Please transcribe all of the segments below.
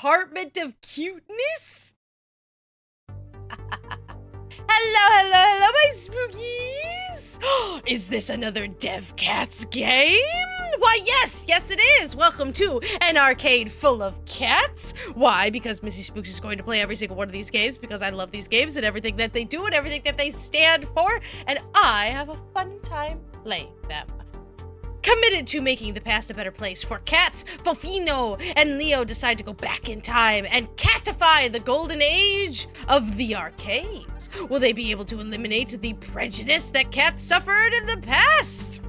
Department of Cuteness? Hello, my spookies! Is this another Devcats game? Why, yes, it is! Welcome to an arcade full of cats! Why? Because Missy Spooks is going to play every single one of these games because I love these games and everything that they do and everything that they stand for, and I have a fun time playing them. Committed to making the past a better place for cats, Fofino and Leo decide to go back in time and catify the golden age of the arcades. Will they be able to eliminate the prejudice that cats suffered in the past?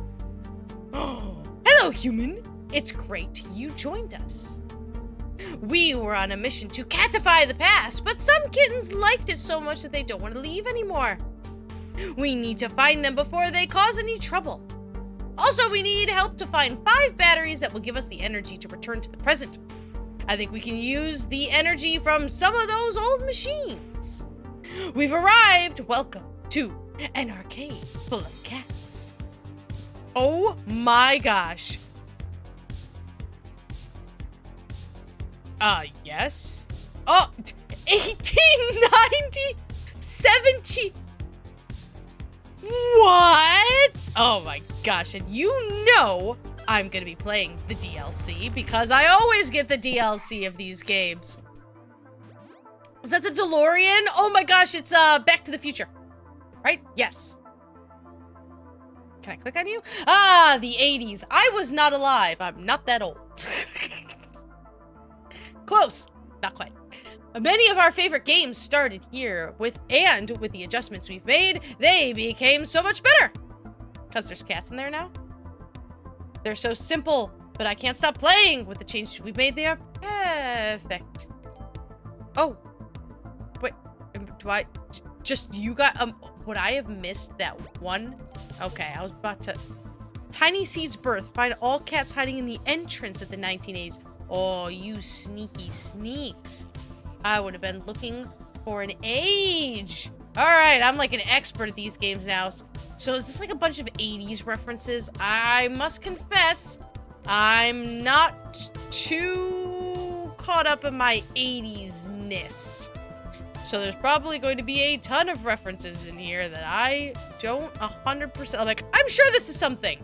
Oh, hello, human. It's great you joined us. We were on a mission to catify the past, but some kittens liked it so much that they don't want to leave anymore. We need to find them before they cause any trouble. Also, we need help to find 5 batteries that will give us the energy to return to the present. I think we can use the energy from some of those old machines. We've arrived. Welcome to an arcade full of cats. Oh my gosh. Yes. Oh, 1890, 70. What? Oh my gosh, and you know I'm gonna be playing the DLC because I always get the DLC of these games. Is that the DeLorean? Oh my gosh, it's Back to the Future. Right? Yes. Can I click on you? Ah, the 80s. I was not alive. I'm not that old. Close. Not quite. Many of our favorite games started here with the adjustments we've made, they became so much better. Because there's cats in there now. They're so simple, but I can't stop playing with the changes we've made. They are perfect. Oh, wait, do I just, you got, would I have missed that one? Okay, I was about to. Tiny Seed's birth. Find all cats hiding in the entrance at the 1980s. Oh, you sneaky sneaks. I would have been looking for an age. All right, I'm like an expert at these games now. So is this like a bunch of 80s references? I must confess, I'm not too caught up in my 80s-ness. So there's probably going to be a ton of references in here that I don't 100%, I'm sure this is something.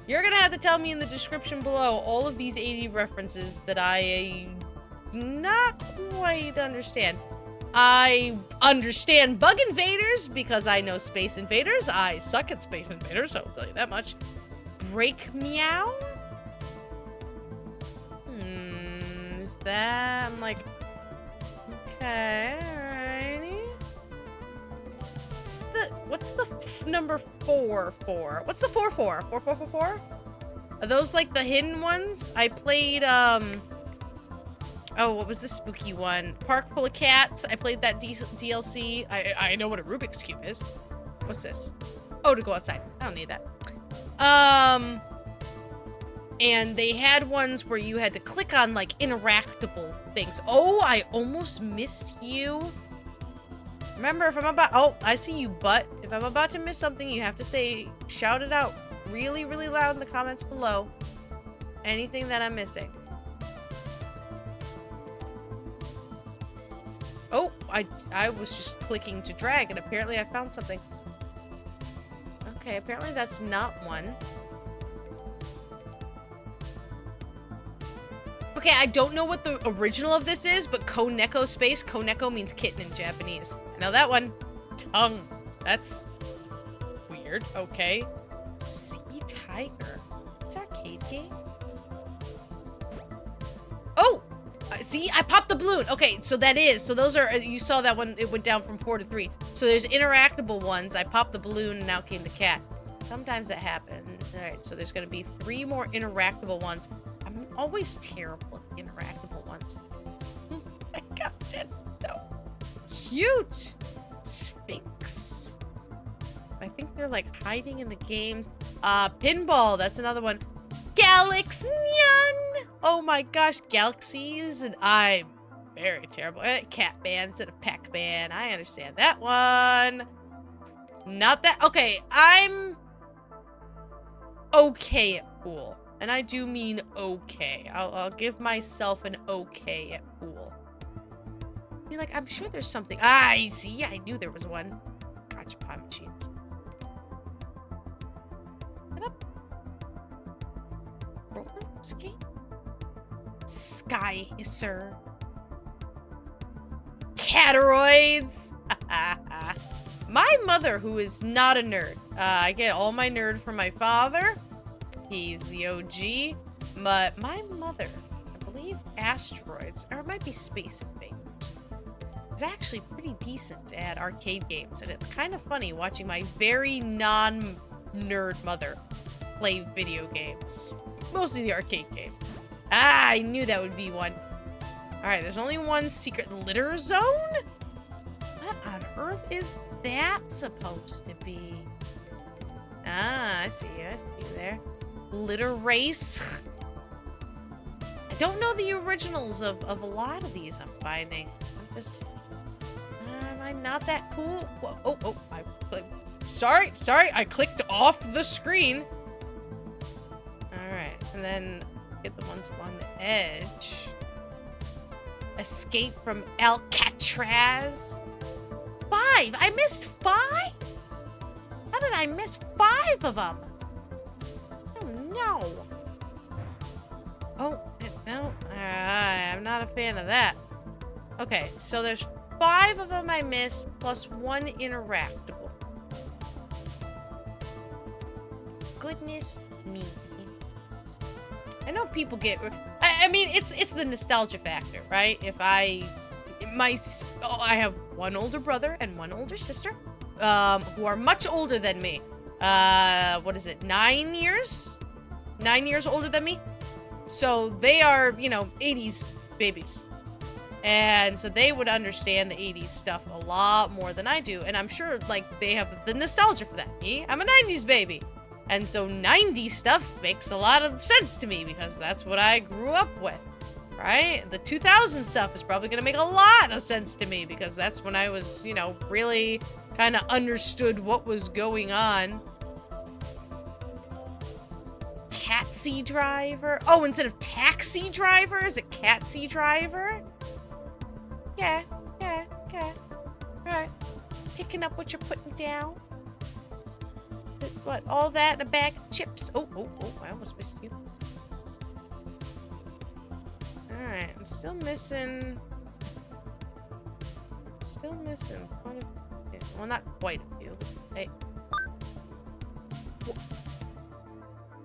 You're gonna have to tell me in the description below all of these 80 references that I not quite understand. I understand Bug Invaders because I know Space Invaders. I suck at Space Invaders, so I'll tell you that much. Break Meow? Is that? I'm like, okay, alrighty. What's the number 4 for? What's the 4 for? 4444? Are those like the hidden ones? I played, oh, what was the spooky one? Park Full of Cats. I played that DLC. I know what a Rubik's Cube is. What's this? Oh, to go outside. I don't need that. And they had ones where you had to click on, like, interactable things. Oh, I almost missed you. Remember, if I'm about... Oh, I see you, but if I'm about to miss something, you have to say... Shout it out really, really loud in the comments below. Anything that I'm missing. Oh, I was just clicking to drag, and apparently I found something. Okay, apparently that's not one. Okay, I don't know what the original of this is, but Koneko space. Koneko means kitten in Japanese. I know that one. Tongue. That's weird. Okay. Sea Tiger. It's arcade games. Oh! See, I popped the balloon. Okay, so that is. So those are, you saw that one, it went down from 4 to 3. So there's interactable ones. I popped the balloon and now came the cat. Sometimes that happens. All right, so there's going to be 3 more interactable ones. I'm always terrible at the interactable ones. I got it. So cute. Sphinx. I think they're like hiding in the games. Pinball. That's another one. Galaxian. Oh my gosh, galaxies, and I'm very terrible. Catman instead of Pac-Man. I understand that one. Not that. Okay, I'm okay at pool. And I do mean okay. I'll give myself an okay at pool. You're like, I'm sure there's something. Ah, I see. I knew there was one. Gotcha, pie machines. Get up. Roller skate. Sky Hisser. Catoroids. My mother, who is not a nerd. I get all my nerd from my father. He's the OG. But my mother, I believe asteroids, or it might be Space Invaders, is actually pretty decent at arcade games. And it's kind of funny watching my very non-nerd mother play video games. Mostly the arcade games. Ah, I knew that would be one. Alright, there's only one secret litter zone? What on earth is that supposed to be? Ah, I see you there. Litter race. I don't know the originals of a lot of these I'm finding. I'm just... am I not that cool? Whoa, oh, sorry, I clicked off the screen. Alright, and then get the ones along the edge. Escape from Alcatraz. 5! I missed 5? How did I miss 5 of them? Oh, no. Oh, no. I'm not a fan of that. Okay, so there's 5 of them I missed, plus 1 interactable. Goodness me. I know people get... I mean, it's the nostalgia factor, right? If I have one older brother and one older sister, who are much older than me. What is it? 9 years? 9 years older than me. So they are, you know, 80s babies. And so they would understand the 80s stuff a lot more than I do. And I'm sure, like, they have the nostalgia for that. Me, I'm a 90s baby. And so 90s stuff makes a lot of sense to me because that's what I grew up with, right? The 2000 stuff is probably going to make a lot of sense to me because that's when I was, you know, really kind of understood what was going on. Catsy driver. Oh, instead of taxi driver, is it Catsy driver? Yeah. All right. Picking up what you're putting down. What, all that in a bag of chips? Oh, I almost missed you. Alright, I'm still missing quite a few. Well, not quite a few. Hey.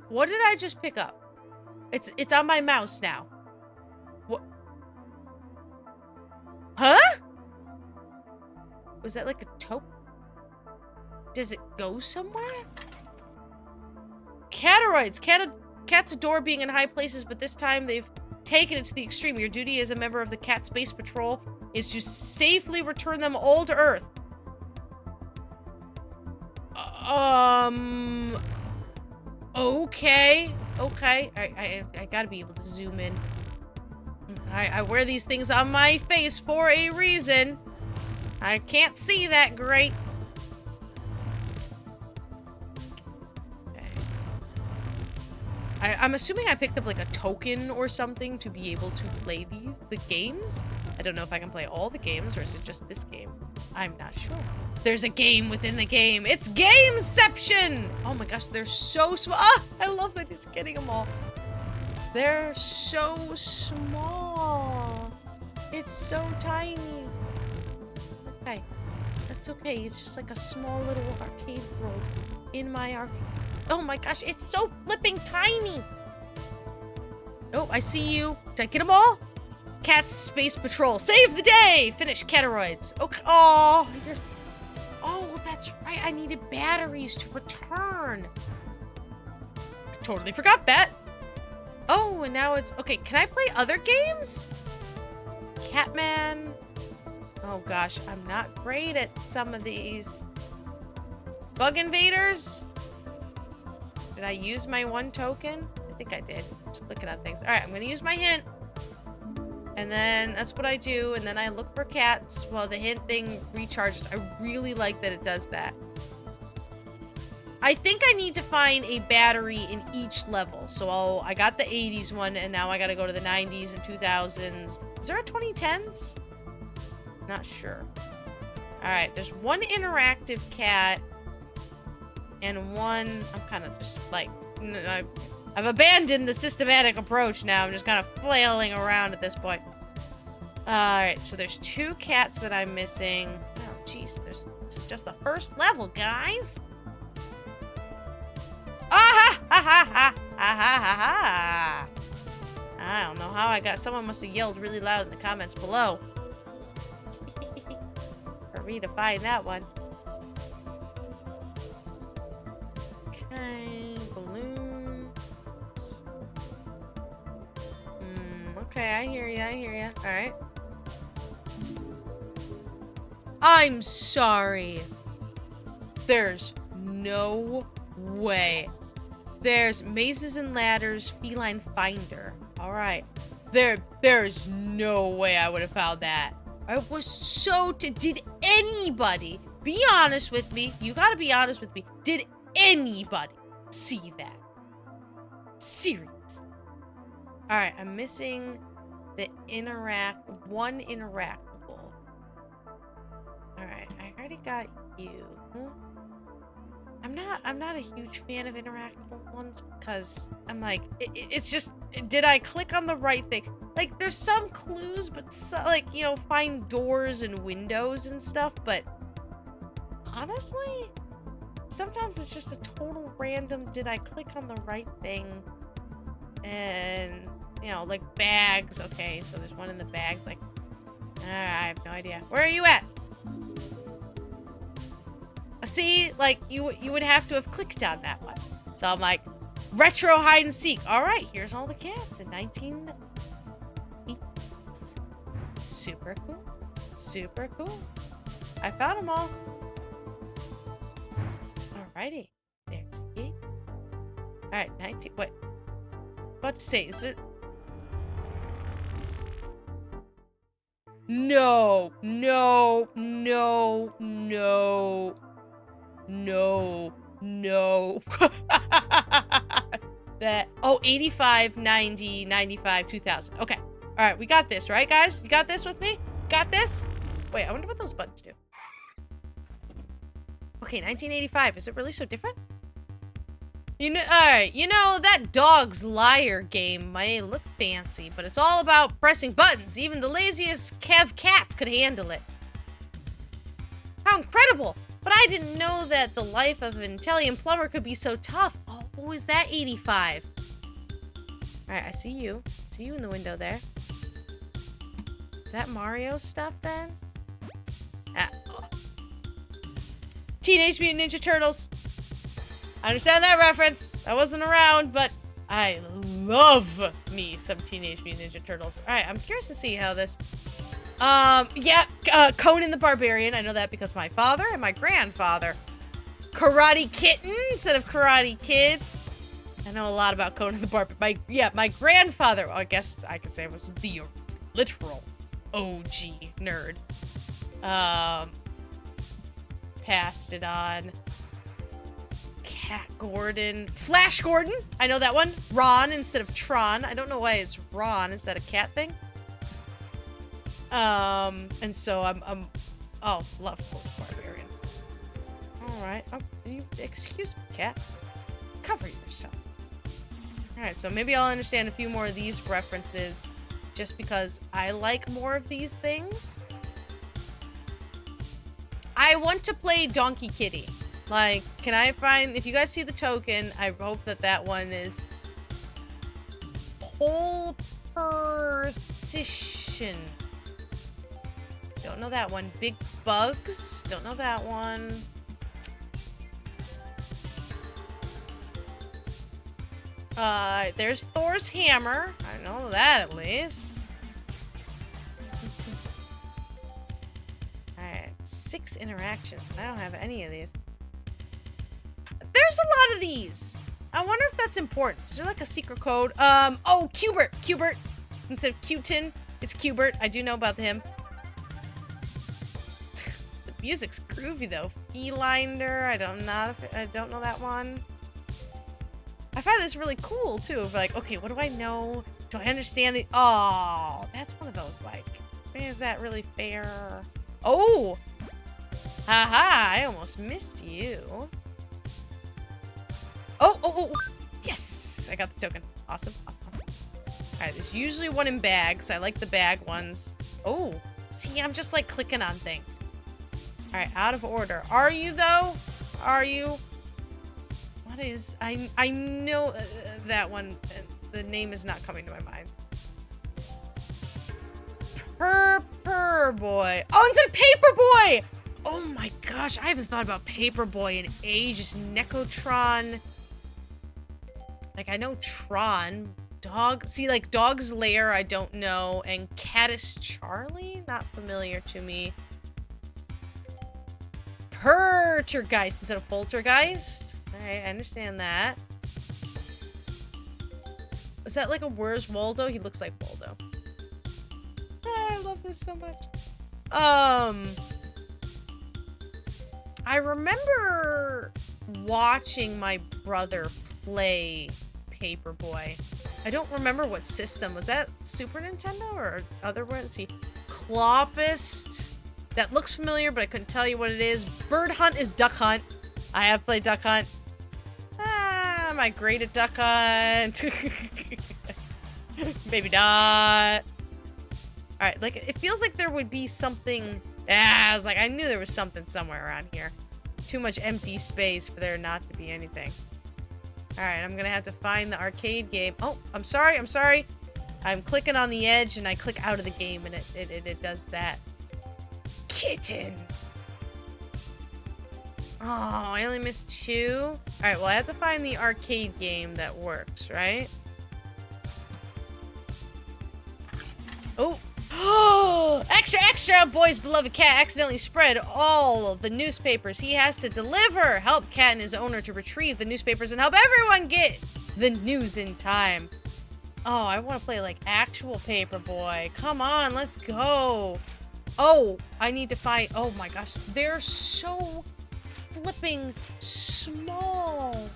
What did I just pick up? It's on my mouse now. What? Huh? Was that like a token? Does it go somewhere? Catoroids. Cats adore being in high places, but this time they've taken it to the extreme. Your duty as a member of the Cat Space Patrol is to safely return them all to Earth. Okay. I gotta be able to zoom in. I wear these things on my face for a reason. I can't see that great. I'm assuming I picked up like a token or something to be able to play the games. I don't know if I can play all the games or is it just this game? I'm not sure. There's a game within the game. It's Gameception! Oh my gosh, they're so small. Ah, I love that he's getting them all. They're so small. It's so tiny. Okay, that's okay. It's just like a small little arcade world in my arcade. Oh my gosh, it's so flipping tiny. Oh, I see you. Did I get them all? Cat's Space Patrol. Save the day! Finish Catoroids. Okay. Oh, that's right. I needed batteries to return. I totally forgot that. Oh, and now it's... Okay, can I play other games? Catman. Oh gosh, I'm not great at some of these. Bug Invaders. Did I use my 1 token? I think I did. Just looking at things. All right, I'm going to use my hint. And then that's what I do. And then I look for cats while the hint thing recharges. I really like that it does that. I think I need to find a battery in each level. So I got the 80s one, and now I gotta go to the 90s and 2000s. Is there a 2010s? Not sure. Alright, there's one interactive cat, and one... I'm kind of just, like... I've abandoned the systematic approach now. I'm just kind of flailing around at this point. Alright, so there's 2 cats that I'm missing. Oh, jeez, this is just the first level, guys. Ah ha ha ha ha ha ha ha. I don't know how I got. Someone must have yelled really loud in the comments below. For me to find that one. Okay, balloons. Okay, I hear ya. All right. I'm sorry. There's no way. There's mazes and ladders, feline finder. All right. There's no way I would have found that. I was so... Did anybody be honest with me? You gotta be honest with me. Did anybody see that? Seriously. All right, I'm missing the one interactable. All right, I already got you. I'm not a huge fan of interactable ones because I'm like, it's just, did I click on the right thing? Like, there's some clues, but like, you know, find doors and windows and stuff, but honestly, sometimes it's just a total random, did I click on the right thing? And, you know, like bags, okay, so there's one in the bags, like, I have no idea. Where are you at? See, like, you would have to have clicked on that one. So I'm like, retro hide and seek. All right, here's all the cats in 1980s. Super cool. Super cool. I found them all. Alrighty. There's the gate. All right, 19. What? About to say, is it? No. That, oh, 85, 90, 95, 2000. Okay. All right, we got this, right, guys? You got this with me? Got this? Wait, I wonder what those buttons do. Okay, 1985. Is it really so different? You know, all right, you know, that Dog's Liar game may look fancy, but it's all about pressing buttons. Even the laziest cats could handle it. How incredible! But I didn't know that the life of an Italian plumber could be so tough. Oh, is that 85? All right, I see you. I see you in the window there. Is that Mario stuff then? Oh. Teenage Mutant Ninja Turtles. I understand that reference. I wasn't around, but I love me some Teenage Mutant Ninja Turtles. All right, I'm curious to see how this... Conan the Barbarian. I know that because my father and my grandfather. Karate Kitten instead of Karate Kid. I know a lot about Conan the Barbarian. My grandfather, well, I guess I could say, was the literal OG nerd. Passed it on. Cat Gordon. Flash Gordon. I know that one. Ron instead of Tron. I don't know why it's Ron. Is that a cat thing? And so oh, love Conan the Barbarian. Alright, excuse me, cat. Cover yourself. Alright, so maybe I'll understand a few more of these references just because I like more of these things. I want to play Donkey Kitty. Like, can I find, if you guys see the token, I hope that that one is pole precision. Don't know that one. Big Bugs. Don't know that one. There's Thor's hammer. I know that at least. Alright, 6 interactions. I don't have any of these. There's a lot of these. I wonder if that's important. Is there like a secret code? Oh, Cubert. Cubert. Instead of Cutin, it's Cubert. I do know about him. The music's groovy though. Felinder. I don't know that one. I find this really cool too. Of like, okay, what do I know? Do I understand the? Oh, that's one of those like, is that really fair? Oh, haha! I almost missed you. Oh! Yes, I got the token. Awesome. All right, there's usually one in bags. I like the bag ones. Oh, see, I'm just like clicking on things. All right, out of order. Are you though? Are you? What is? I know that one. The name is not coming to my mind. Purr boy. Oh, instead of paper boy. Oh my gosh, I haven't thought about paper boy in ages. Necotron. Like I know Tron. Dog. See, like Dog's Lair, I don't know, and Caddis Charlie, not familiar to me. Poltergeist instead of Poltergeist. All right, I understand that. Is that like a Where's Waldo? He looks like Waldo. I love this so much. I remember watching my brother play Paperboy. I don't remember what system. Was that Super Nintendo or other one? Let's see. Clopist. That looks familiar, but I couldn't tell you what it is. Bird Hunt is Duck Hunt. I have played Duck Hunt. Am I great at Duck Hunt? Maybe not. Alright, like, it feels like there would be something... I was like, I knew there was something somewhere around here. It's too much empty space for there not to be anything. Alright, I'm gonna have to find the arcade game. Oh, I'm sorry. I'm clicking on the edge, and I click out of the game, and it does that. Kitten! Oh, I only missed 2? Alright, well, I have to find the arcade game that works, right? Oh! Extra! Boy's beloved cat accidentally spread all of the newspapers he has to deliver. Help cat and his owner to retrieve the newspapers and help everyone get the news in time. Oh, I want to play like actual Paperboy. Come on, let's go. Oh, I need to find... Oh my gosh, they're so flipping small.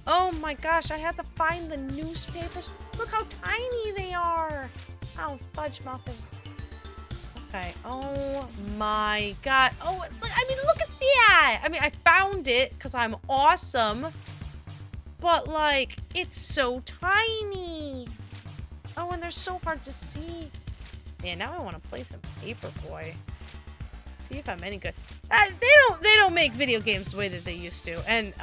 Oh my gosh, I have to find the newspapers. Look how tiny they are. Oh, fudge muffins. Okay. Oh my god. Oh, I mean, look at that. I mean, I found it because I'm awesome. But, like, it's so tiny. Oh, and they're so hard to see. Man, now I want to play some Paperboy. See if I'm any good. They don't make video games the way that they used to. And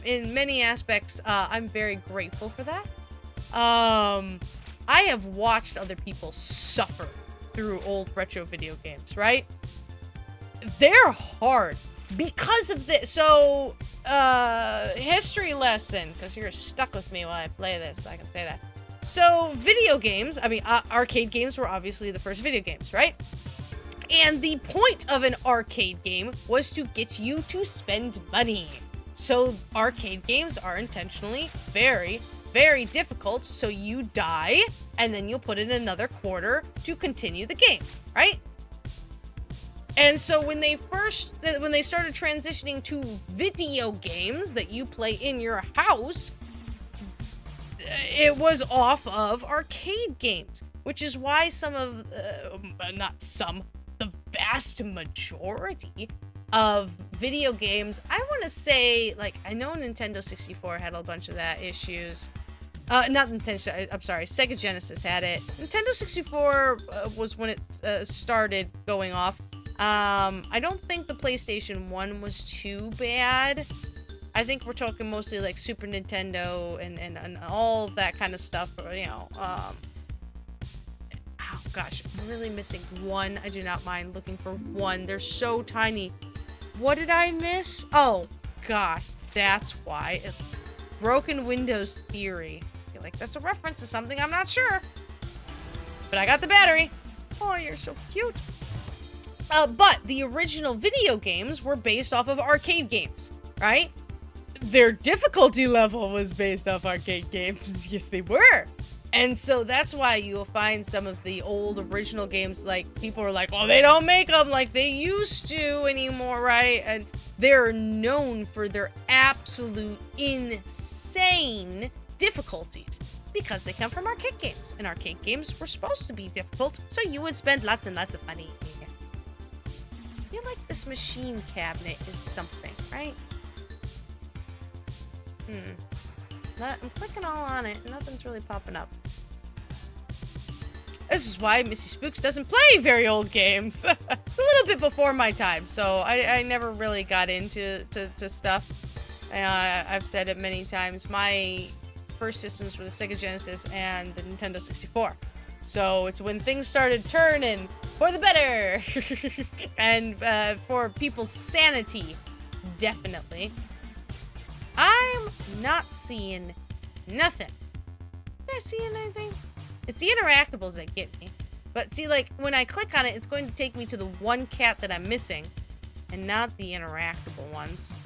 in many aspects, I'm very grateful for that. I have watched other people suffer through old retro video games, right? They're hard because of this. So, history lesson, because you're stuck with me while I play this, so I can say that. So, video games, I mean, arcade games were obviously the first video games, right? And the point of an arcade game was to get you to spend money. So, arcade games are intentionally very, very difficult, so you die, and then you'll put in another quarter to continue the game, right? And so when they started transitioning to video games that you play in your house, it was off of arcade games, which is why the vast majority of video games, I want to say, like, I know Nintendo 64 had a bunch of that issues. Not Nintendo, I'm sorry, Sega Genesis had it. Nintendo 64 was when it started going off. I don't think the PlayStation 1 was too bad. I think we're talking mostly like Super Nintendo and all of that kind of stuff, you know. Oh gosh, I'm really missing one. I do not mind looking for one. They're so tiny. What did I miss? Oh gosh, that's why. Broken Windows Theory. I feel like that's a reference to something, I'm not sure. But I got the battery. Oh, you're so cute. But the original video games were based off of arcade games, right? Their difficulty level was based off arcade games. Yes, they were. And so that's why you'll find some of the old original games, like, people are like, oh, they don't make them like they used to anymore, right? And they're known for their absolute insane difficulties because they come from arcade games. And arcade games were supposed to be difficult, so you would spend lots and lots of money. I feel like this machine cabinet is something, right? I'm clicking all on it, and nothing's really popping up. This is why Missy Spooks doesn't play very old games. A little bit before my time, so I never really got into stuff. I've said it many times. My first systems were the Sega Genesis and the Nintendo 64. So it's when things started turning for the better. And for people's sanity, definitely. I'm not seeing nothing. Am I seeing anything? It's the interactables that get me. But see, like, when I click on it, it's going to take me to the one cat that I'm missing, and not the interactable ones.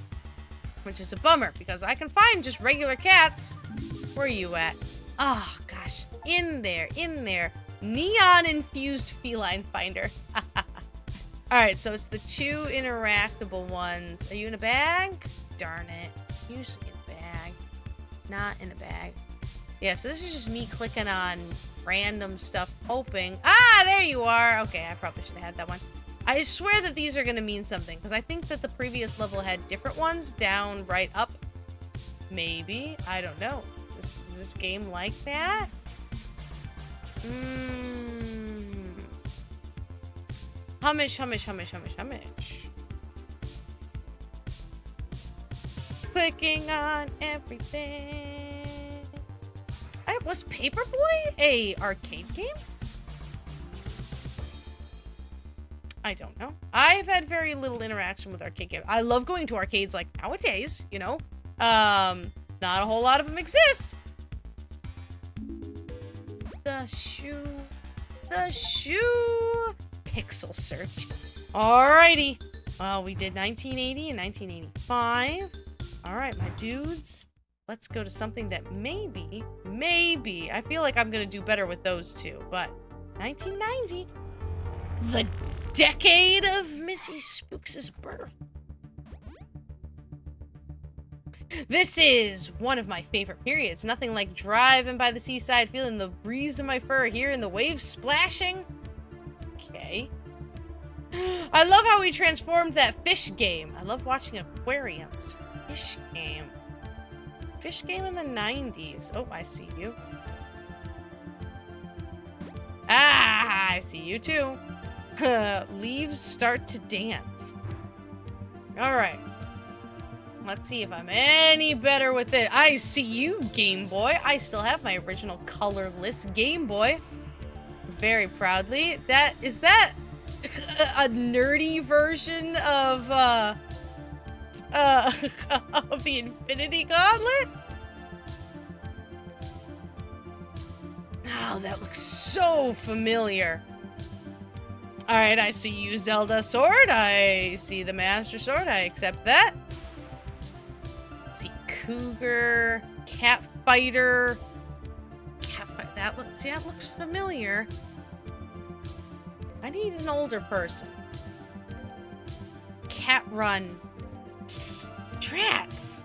Which is a bummer, because I can find just regular cats. Where are you at? Oh, gosh. In there. Neon-infused feline finder. Alright, so it's the 2 interactable ones. Are you in a bag? Darn it. It's usually in a bag. Not in a bag. Yeah, so this is just me clicking on random stuff, hoping. Ah, there you are. Okay, I probably should have had that one. I swear that these are going to mean something, because I think that the previous level had different ones, down, right, up. Maybe. I don't know. Is this game like that? Humish. Clicking on everything. Was Paperboy a arcade game? I don't know. I've had very little interaction with arcade games. I love going to arcades like nowadays, you know. Not a whole lot of them exist. The shoe. Pixel search. Alrighty. Well, we did 1980 and 1985. Alright, my dudes. Let's go to something that maybe, I feel like I'm gonna do better with those two, but 1990, the decade of Missy Spooks' birth. This is one of my favorite periods. Nothing like driving by the seaside, feeling the breeze in my fur, hearing the waves splashing. Okay. I love how we transformed that fish game. I love watching aquariums. Fish game. Fish game in the 90s. Oh, I see you. Ah, I see you too. Leaves start to dance. All right. Let's see if I'm any better with it. I see you, Game Boy. I still have my original colorless Game Boy. Very proudly. Is that a nerdy version of the Infinity Gauntlet? Oh, that looks so familiar. Alright, I see you, Zelda Sword. I see the Master Sword. I accept that. Let's see, Cougar, Cat Fighter. That looks familiar. I need an older person. Cat Run. Trats.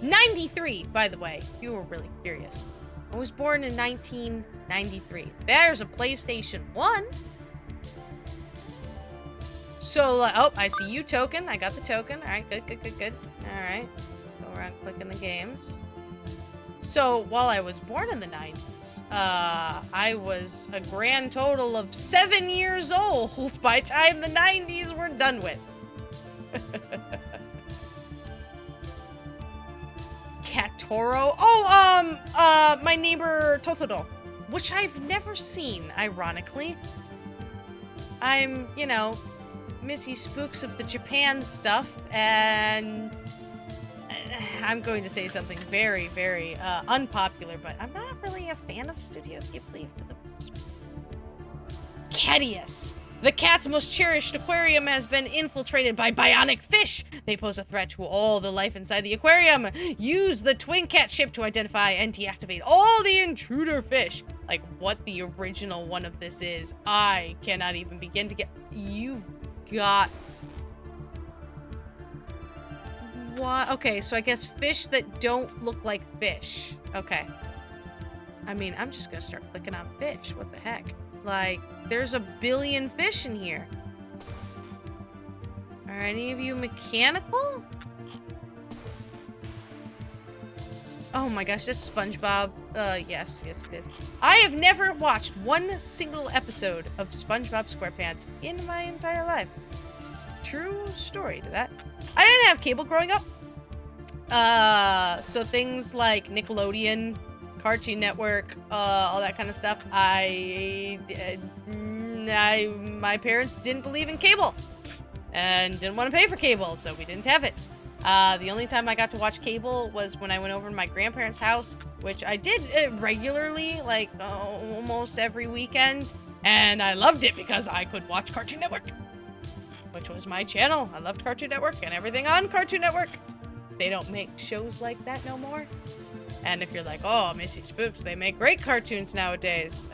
93, by the way, if you were really curious. I was born in 1993. There's a PlayStation 1. So, oh, I see you, token. I got the token. All right, good. All right. Go around clicking the games. So, while I was born in the 90s, I was a grand total of 7 years old by the time the 90s were done with. Katoro. Oh, My Neighbor Totoro, which I've never seen, ironically. I'm, you know, Missy Spooks of the Japan stuff, and I'm going to say something very, very unpopular, but I'm not really a fan of Studio Ghibli for the most part. Cadius. The cat's most cherished aquarium has been infiltrated by bionic fish. They pose a threat to all the life inside the aquarium. Use the Twin Cat ship to identify and deactivate all the intruder fish. Like, what the original one of this is, I cannot even begin to get... You've got... What? Okay, so I guess fish that don't look like fish. Okay. I mean, I'm just gonna start clicking on fish. What the heck? Like, there's a billion fish in here. Are any of you mechanical? Oh my gosh, that's SpongeBob. Yes, yes it is. I have never watched one single episode of SpongeBob SquarePants in my entire life. True story to that. I didn't have cable growing up. So things like Nickelodeon, Cartoon Network, all that kind of stuff. My parents didn't believe in cable and didn't want to pay for cable, so we didn't have it. The only time I got to watch cable was when I went over to my grandparents' house, which I did regularly, like almost every weekend, and I loved it because I could watch Cartoon Network, which was my channel. I loved Cartoon Network and everything on Cartoon Network. They don't make shows like that no more. And if you're like, oh, Missy Spooks, they make great cartoons nowadays.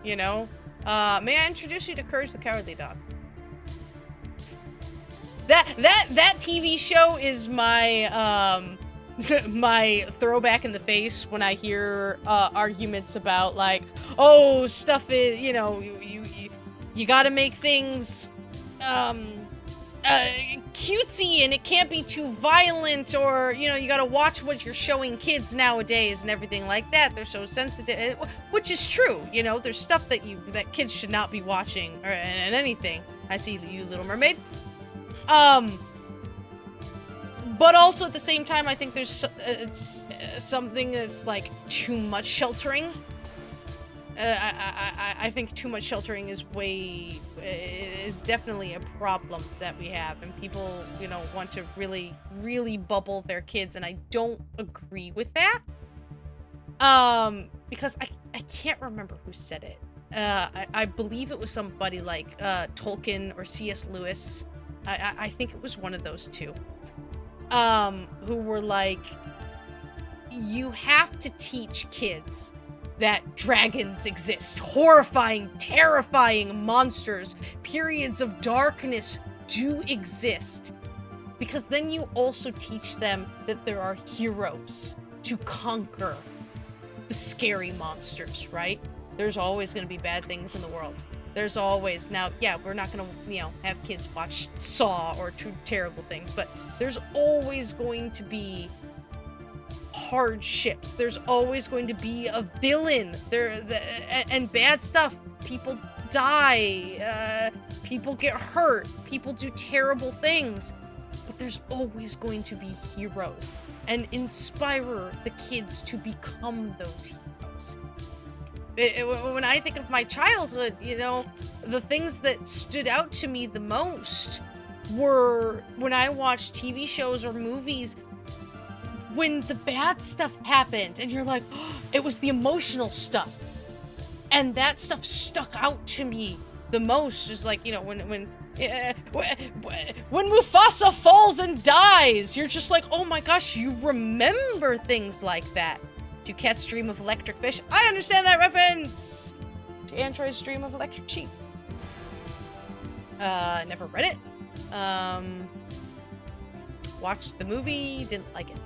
You know, may I introduce you to Courage the Cowardly Dog? That TV show is my my throwback in the face when I hear arguments about like, oh, stuff is, you know, you got to make things cutesy and it can't be too violent, or you know, you got to watch what you're showing kids nowadays and everything like that. They're so sensitive, which is true. You know, there's stuff that kids should not be watching, or and anything. I see you, Little Mermaid. But also at the same time, I think there's something that's like too much sheltering. I think too much sheltering is definitely a problem that we have, and people, you know, want to really, really bubble their kids, and I don't agree with that. Because I can't remember who said it. I believe it was somebody like Tolkien or C.S. Lewis. I think it was one of those two. Who were like, you have to teach kids that dragons exist. Horrifying, terrifying monsters, periods of darkness do exist. Because then you also teach them that there are heroes to conquer the scary monsters, right? There's always going to be bad things in the world. There's always, now, yeah, we're not going to, you know, have kids watch Saw or True Terrible Things, but there's always going to be hardships. There's always going to be a villain. And bad stuff. People die. People get hurt. People do terrible things. But there's always going to be heroes. And inspire the kids to become those heroes. When I think of my childhood, you know, the things that stood out to me the most were when I watched TV shows or movies when the bad stuff happened and you're like, oh, it was the emotional stuff. And that stuff stuck out to me the most. Just like, you know, when Mufasa falls and dies, you're just like, oh my gosh, you remember things like that. Do cats dream of electric fish? I understand that reference! Do androids dream of electric sheep? Never read it. Watched the movie, didn't like it.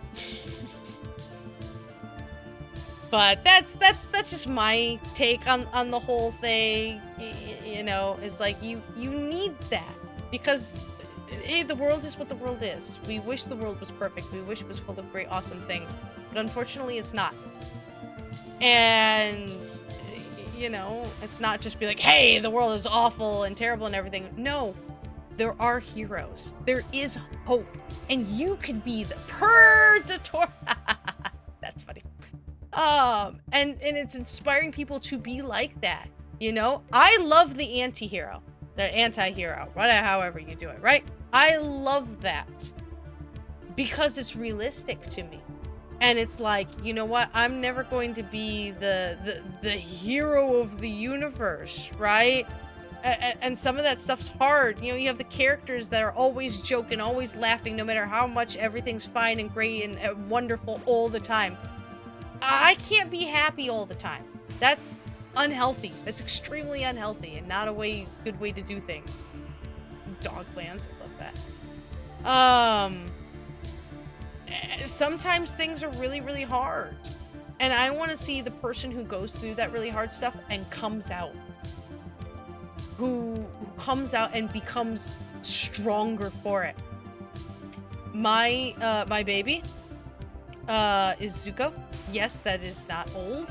But that's just my take on the whole thing. You know, it's like you need that because the world is what the world is. We wish the world was perfect. We wish it was full of great, awesome things. But unfortunately, it's not. And, you know, it's not just be like, hey, the world is awful and terrible and everything. No, there are heroes. There is hope. And you could be the Predator. That's funny. And it's inspiring people to be like that. You know, I love the anti-hero, however you do it, right? I love that because it's realistic to me. And it's like, you know what? I'm never going to be the hero of the universe, right? And some of that stuff's hard. You know, you have the characters that are always joking, always laughing, no matter how much everything's fine and great and wonderful all the time. I can't be happy all the time. That's unhealthy. That's extremely unhealthy and not a good way to do things. Doglands, I love that. Sometimes things are really, really hard. And I want to see the person who goes through that really hard stuff and comes out. Who comes out and becomes stronger for it. My baby is Zuko. Yes, that is not old.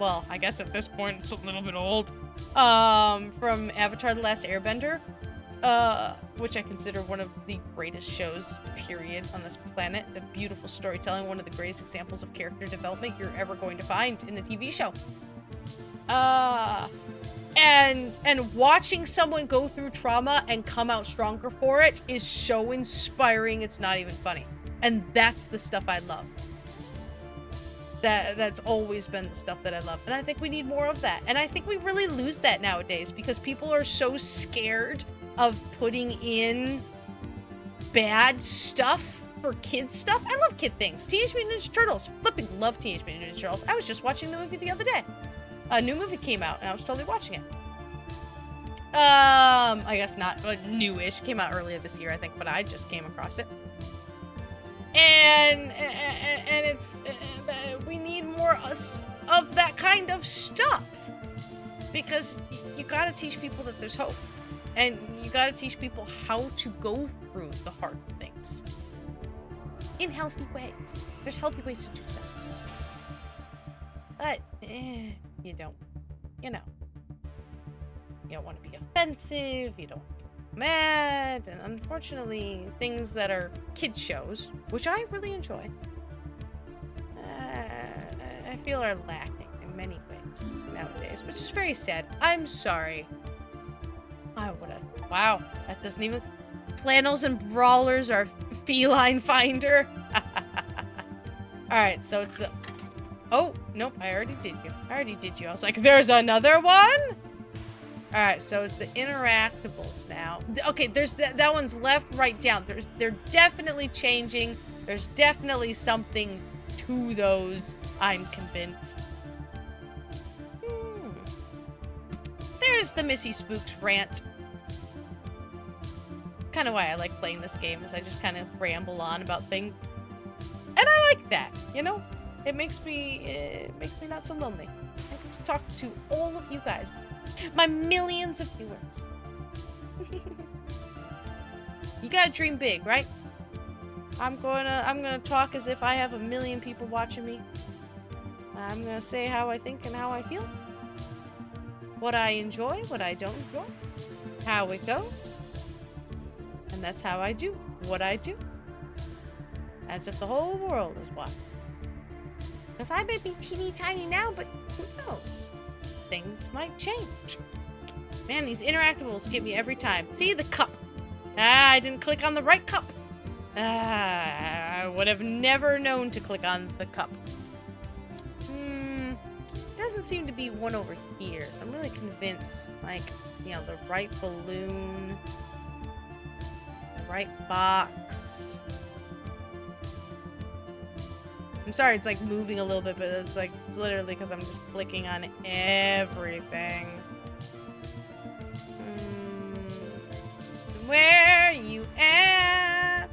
Well, I guess at this point it's a little bit old. From Avatar: The Last Airbender, which I consider one of the greatest shows, period, on this planet. A beautiful storytelling, one of the greatest examples of character development you're ever going to find in a TV show. And watching someone go through trauma and come out stronger for it is so inspiring, it's not even funny. And that's the stuff I love. That's always been the stuff that I love. And I think we need more of that. And I think we really lose that nowadays because people are so scared of putting in bad stuff for kids stuff. I love kid things. Teenage Mutant Ninja Turtles. Flipping love Teenage Mutant Ninja Turtles. I was just watching the movie the other day. A new movie came out and I was totally watching it. I guess not newish. Came out earlier this year, I think, but I just came across it. And it's we need more of that kind of stuff because you got to teach people that there's hope, and you got to teach people how to go through the hard things in healthy ways. There's healthy ways to do stuff, but you don't, you don't want to be offensive. You don't want to be mad, and unfortunately, things that are kid shows, which I really enjoy, I feel are lacking in many ways nowadays, which is very sad. I'm sorry. Wow, that doesn't even. Flannels and Brawlers are feline finder. Alright, so it's the. Oh, nope, I already did you. I was like, there's another one? Alright, so it's the interactables now. Okay, there's that one's left, right, down. They're definitely changing. There's definitely something to those, I'm convinced. There's the Missy Spooks rant. Kind of why I like playing this game, is I just kind of ramble on about things. And I like that, you know? It makes me not so lonely. I get to talk to all of you guys. My millions of viewers. You gotta dream big, right? I'm gonna talk as if I have 1 million people watching me. I'm gonna say how I think and how I feel. What I enjoy, what I don't enjoy. How it goes. And that's how I do what I do. As if the whole world is watching. Because I may be teeny tiny now, but who knows? Things might change. Man, these interactables get me every time. See, the cup. I didn't click on the right cup. I would have never known to click on the cup. Doesn't seem to be one over here. So I'm really convinced, like, the right balloon, the right box. I'm sorry, it's like moving a little bit, but it's literally because I'm just clicking on everything. Where are you at?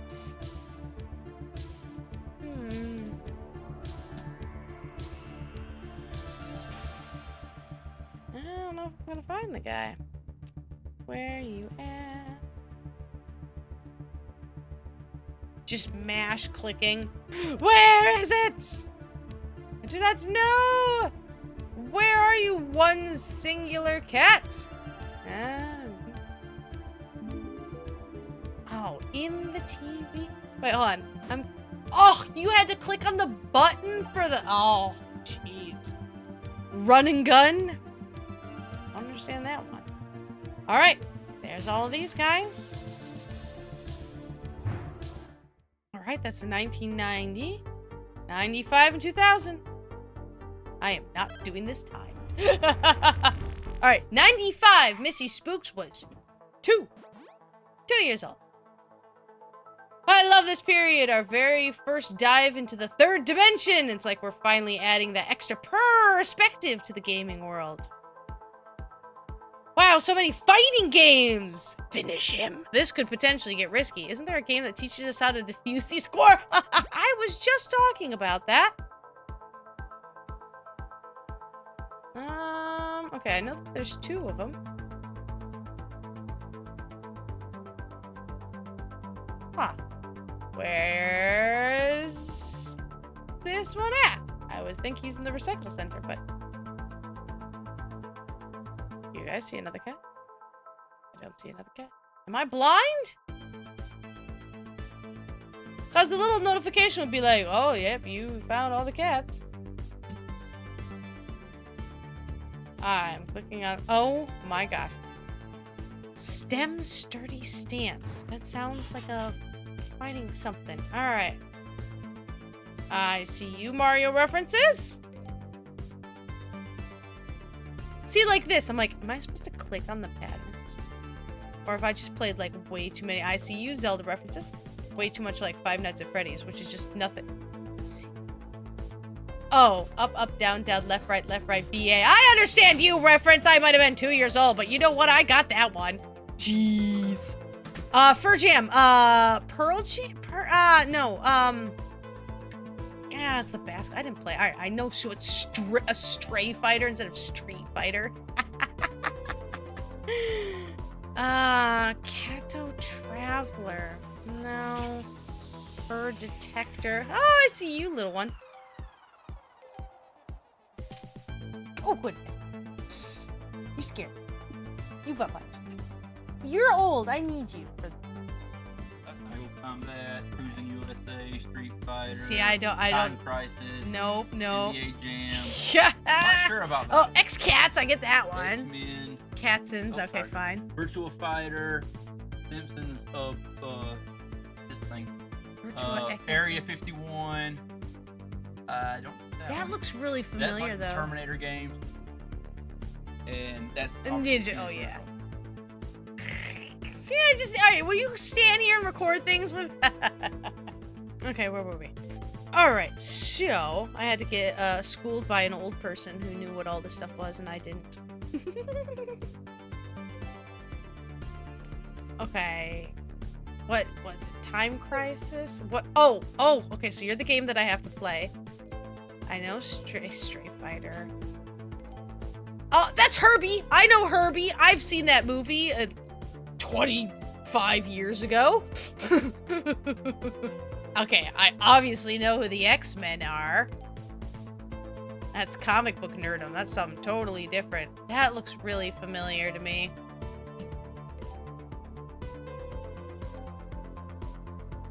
I don't know if I'm gonna find the guy. Where are you at? Just mash clicking. Where is it? I do not know. Where are you, one singular cat? Oh, in the TV? Wait, hold on. Oh, you had to click on the button for the. Oh, jeez. Run and gun? I don't understand that one. All right, there's all of these guys. All right, that's the 1990, 95, and 2000. I am not doing this time. All right, 95. Missy Spooks was 2 years old. I love this period. Our very first dive into the 3rd dimension. It's like we're finally adding that extra perspective to the gaming world. Wow, so many fighting games. Finish him. This could potentially get risky. Isn't there a game that teaches us how to defuse these score? I was just talking about that. Okay, I know that there's 2 of them. Huh. Where's this one at? I would think he's in the recycle center, but... You guys see another cat? I don't see another cat. Am I blind? Because the little notification would be like, oh, yep, you found all the cats. I'm clicking on... Oh, my gosh. Stem sturdy stance. That sounds like a... fighting something. Alright. I see you, Mario references. See, like this. I'm like, am I supposed to click on the patterns? Or if I just played, like, way too many I see you Zelda references, way too much like Five Nights at Freddy's, which is just nothing. Oh, up, up, down, down, left, right, BA. I understand you reference. I might have been 2 years old, but you know what? I got that one. Jeez. Fur Jam. Pearl Jam? No. Yeah, it's the basket. I didn't play. Alright, I know, so it's a Stray Fighter instead of Street Fighter. Kato Traveler. No. Fur Detector. Oh, I see you, little one. Oh, goodness. You're scared. You butt butt. You're old. I need you. Idle Combat, Cruising USA, Street Fighter. See, I don't. Crisis. Nope. NBA Jam. Yeah. Not sure about that. Oh, X-Cats. I get that one. X-Men. Catsons. Oh, okay, sorry. fine. Virtua Fighter. Simpsons of this thing. Area 51. I don't. That looks really familiar, that's like though. The Terminator games. And that's Ninja. Oh yeah. See, alright, will you stand here and record things with... Okay, where were we? Alright, so, I had to get schooled by an old person who knew what all this stuff was, and I didn't. Okay. What was it? Time Crisis? What? Oh, okay, so you're the game that I have to play. I know Stray Fighter. Oh, that's Herbie! I know Herbie! I've seen that movie 25 years ago. Okay, I obviously know who the X-Men are. That's comic book nerdom. That's something totally different. That looks really familiar to me.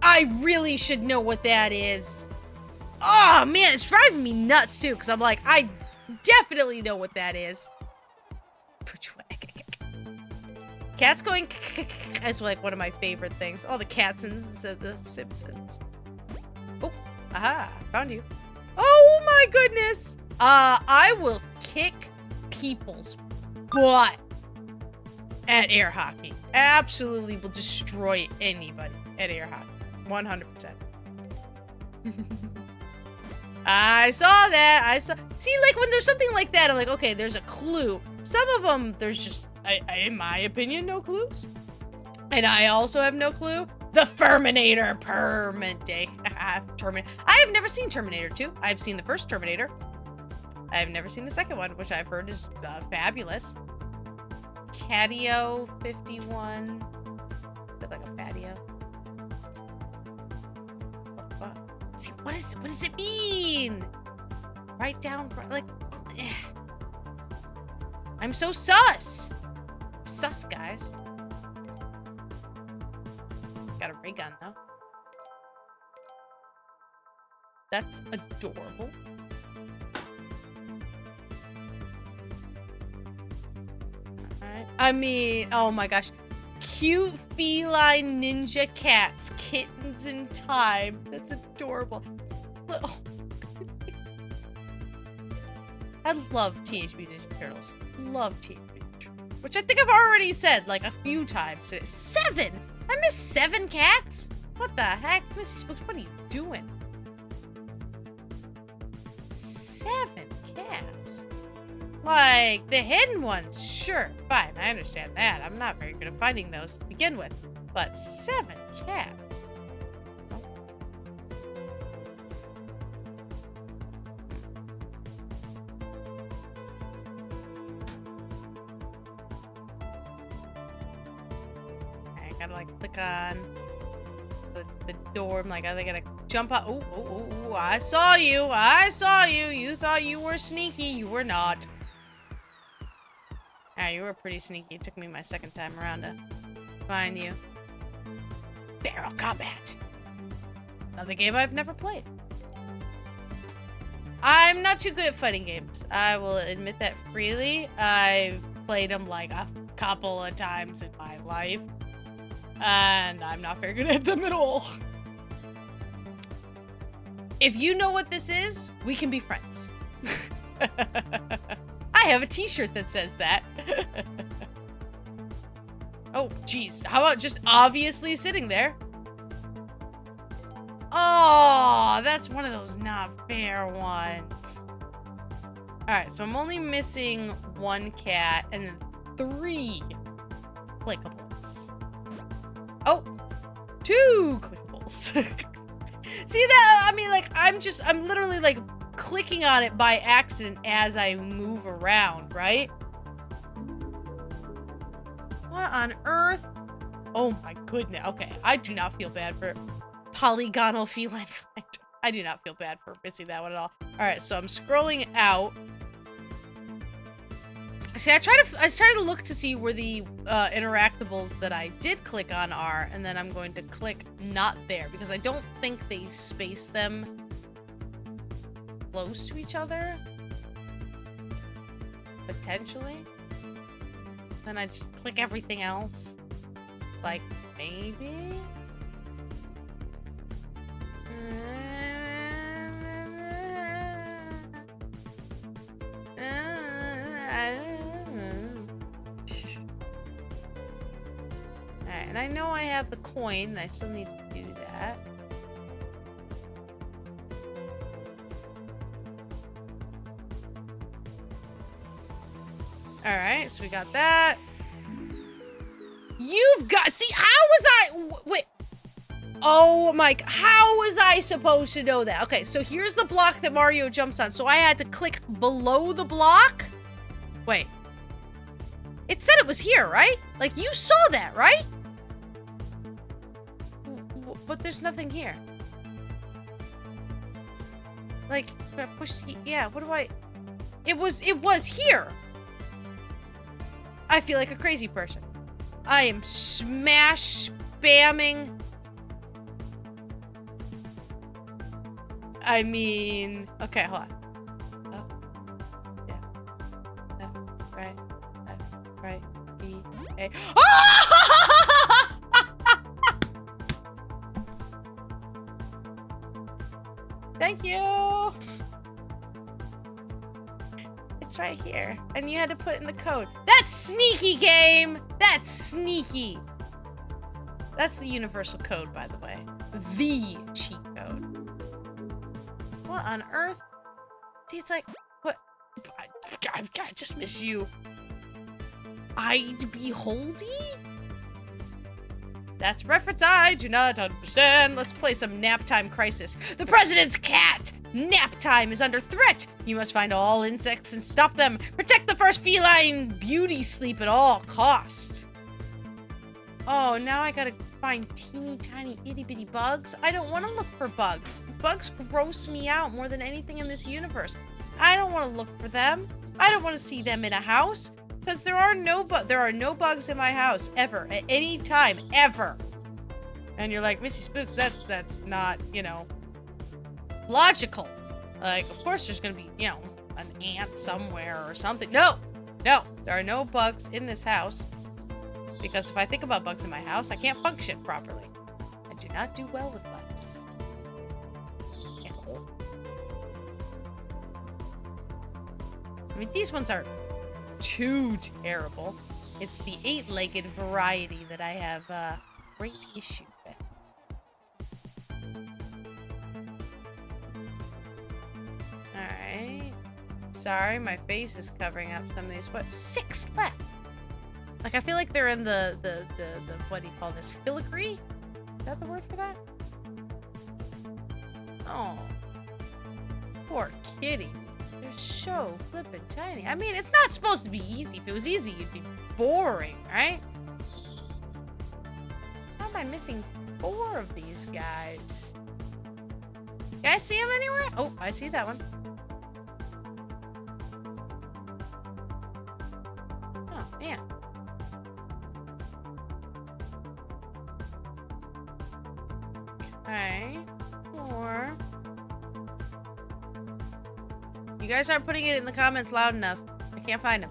I really should know what that is. Oh, man, it's driving me nuts, too, because I'm like, I definitely know what that is. Cats going is like one of my favorite things. All the Catsons instead of the Simpsons. Oh, aha, found you. Oh my goodness. I will kick people's butt at air hockey. Absolutely will destroy anybody at air hockey. 100%. I saw that. See, like, when there's something like that, I'm like, okay, there's a clue. Some of them, there's just, in my opinion, no clues. And I also have no clue. The Ferminator. Terminator. I have never seen Terminator 2. I've seen the first Terminator. I have never seen the second one, which I've heard is fabulous. Catio 51. Is that like a patio? See, what does it mean? Write down, like, I'm so sus. Sus, guys. Got a ray gun, though. That's adorable. Alright. I mean, oh my gosh. Cute feline ninja cats. Kittens in time. That's adorable. Oh. I love Teenage Mutant Ninja Turtles. Love Teenage Mutant which I think I've already said like a few times. 7? I missed 7 cats? What the heck? Missy Spooks, what are you doing? 7 cats? Like, the hidden ones, sure, fine, I understand that. I'm not very good at finding those to begin with. But 7 cats? I gotta like click on the door. I'm like, I gotta jump out. Oh, I saw you. I saw you. You thought you were sneaky. You were not. Ah, you were pretty sneaky. It took me my second time around to find you. Barrel combat. Another game I've never played. I'm not too good at fighting games. I will admit that freely. I've played them like a couple of times in my life. And I'm not very good at them at all. If you know what this is, we can be friends. I have a t-shirt that says that. Oh, jeez. How about just obviously sitting there? Oh, that's one of those not fair ones. Alright, so I'm only missing 1 cat and 3 clickables. Oh, 2 clickables. See that? I mean, like, I'm literally, like, clicking on it by accident as I move around, right? What on earth? Oh my goodness. Okay, I do not feel bad for polygonal feline find. I do not feel bad for missing that one at all. Alright, so I'm scrolling out. See, I try to look to see where the interactables that I did click on are, and then I'm going to click not there, because I don't think they space them close to each other. Potentially. Then I just click everything else. Like, maybe? Alright, and I know I have the coin, and I still need to do that. Alright, so we got that. You've got... See, how was I... Wait. Oh my... How was I supposed to know that? Okay, so here's the block that Mario jumps on. So I had to click below the block? Wait. It said it was here, right? Like, you saw that, right? But there's nothing here. Like, push... Yeah, what do I... It was here. I feel like a crazy person. I am smash spamming. I mean, okay, hold on. Oh, yeah. Left, right, B, A. Oh! Thank you. It's right here, and you had to put it in the code. That's sneaky, game. That's sneaky. That's the universal code, by the way. The cheat code. What on earth? See, it's like, what? I just miss you. I beholdy? That's a reference I do not understand. Let's play some Nap Time Crisis. The president's cat! Nap time is under threat! You must find all insects and stop them. Protect the first feline beauty sleep at all cost. Oh, now I gotta find teeny tiny itty bitty bugs? I don't want to look for bugs. Bugs gross me out more than anything in this universe. I don't want to look for them. I don't want to see them in a house. Because there are no bugs in my house, ever, at any time, ever. And you're like, Missy Spooks, that's not, you know, logical. Like, of course there's gonna be, you know, an ant somewhere or something. No, there are no bugs in this house. Because if I think about bugs in my house, I can't function properly. I do not do well with bugs. I mean, these ones are too terrible. It's the 8-legged variety that I have great issue with. Alright. Sorry, my face is covering up some of these. What? 6 left! Like, I feel like they're in the what do you call this? Filigree? Is that the word for that? Oh. Poor kitty. They're so flippin' tiny. I mean, it's not supposed to be easy. If it was easy, it'd be boring, right? How am I missing 4 of these guys? You guys see them anywhere? Oh, I see that one. Oh, man. Okay. 4. You guys aren't putting it in the comments loud enough. I can't find them.